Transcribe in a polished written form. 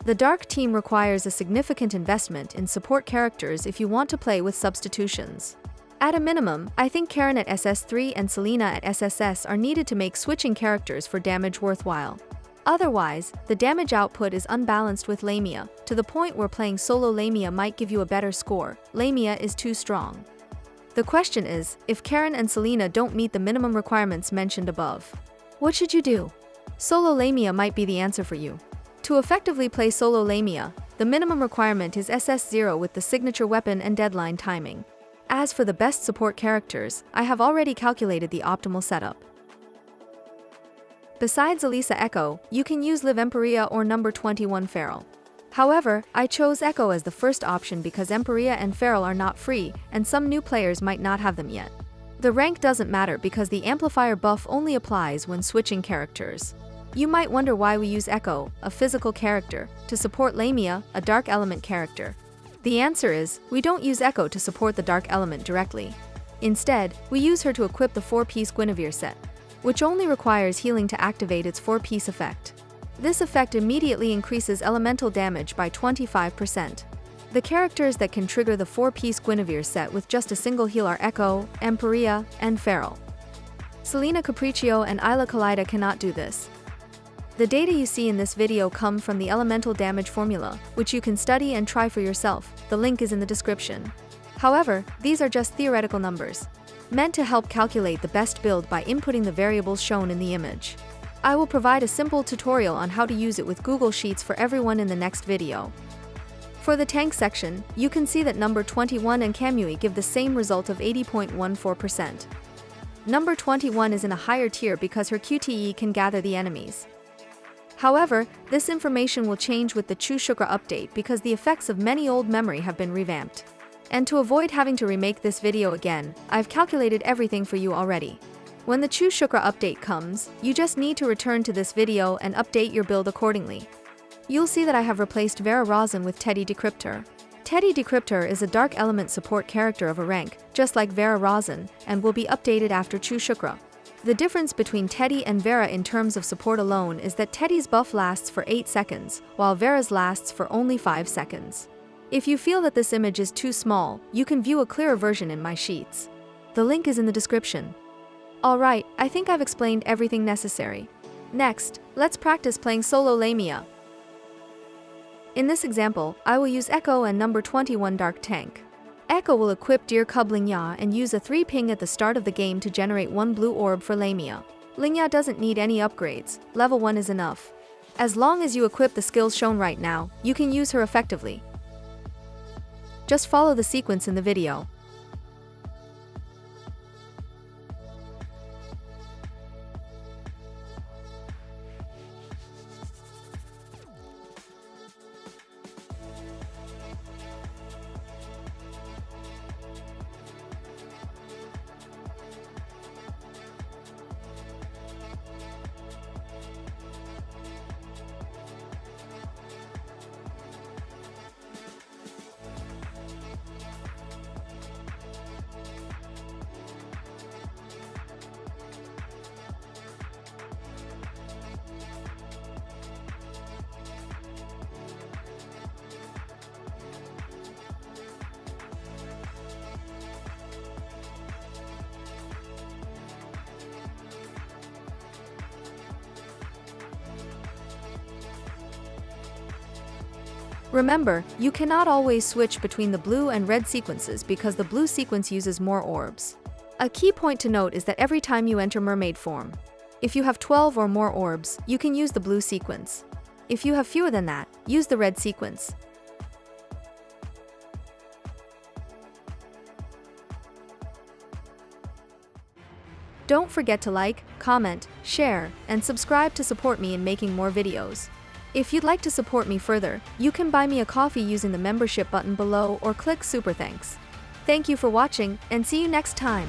The Dark team requires a significant investment in support characters if you want to play with substitutions. At a minimum, I think Karen at SS3 and Selena at SSS are needed to make switching characters for damage worthwhile. Otherwise, the damage output is unbalanced with Lamia, to the point where playing solo Lamia might give you a better score. Lamia is too strong. The question is, if Karen and Selena don't meet the minimum requirements mentioned above, what should you do? Solo Lamia might be the answer for you. To effectively play solo Lamia, the minimum requirement is SS0 with the signature weapon and deadline timing. As for the best support characters, I have already calculated the optimal setup. Besides Elisa Echo, you can use Liv Emperia or number 21 Feral. However, I chose Echo as the first option because Emperia and Feral are not free, and some new players might not have them yet. The rank doesn't matter because the Amplifier buff only applies when switching characters. You might wonder why we use Echo, a physical character, to support Lamia, a dark element character. The answer is, we don't use Echo to support the dark element directly. Instead, we use her to equip the 4-piece Guinevere set, which only requires healing to activate its 4-piece effect. This effect immediately increases elemental damage by 25%. The characters that can trigger the 4-piece Guinevere set with just a single heal are Echo, Emperia, and Feral. Selena Capriccio and Isla Kalida cannot do this. The data you see in this video come from the elemental damage formula, which you can study and try for yourself. The link is in the description. However, these are just theoretical numbers, meant to help calculate the best build by inputting the variables shown in the image. I will provide a simple tutorial on how to use it with Google Sheets for everyone in the next video. For the tank section, you can see that number 21 and Kamui give the same result of 80.14%. Number 21 is in a higher tier because her QTE can gather the enemies. However, this information will change with the Shukra update because the effects of many old memory have been revamped. And to avoid having to remake this video again, I've calculated everything for you already. When the Shukra update comes, you just need to return to this video and update your build accordingly. You'll see that I have replaced Vera Rosin with Teddy Decryptor. Teddy Decryptor is a dark element support character of a rank, just like Vera Rosin, and will be updated after Shukra. The difference between Teddy and Vera in terms of support alone is that Teddy's buff lasts for 8 seconds, while Vera's lasts for only 5 seconds. If you feel that this image is too small, you can view a clearer version in my sheets. The link is in the description. Alright, I think I've explained everything necessary. Next, let's practice playing solo Lamia. In this example, I will use Echo and number 21 Dark Tank. Echo will equip Dear Cub Lingya and use a 3 ping at the start of the game to generate 1 blue orb for Lamia. Lingya doesn't need any upgrades, level 1 is enough. As long as you equip the skills shown right now, you can use her effectively. Just follow the sequence in the video. Remember, you cannot always switch between the blue and red sequences because the blue sequence uses more orbs. A key point to note is that every time you enter mermaid form, if you have 12 or more orbs, you can use the blue sequence. If you have fewer than that, use the red sequence. Don't forget to like, comment, share, and subscribe to support me in making more videos. If you'd like to support me further, you can buy me a coffee using the membership button below or click Super Thanks. Thank you for watching, and see you next time.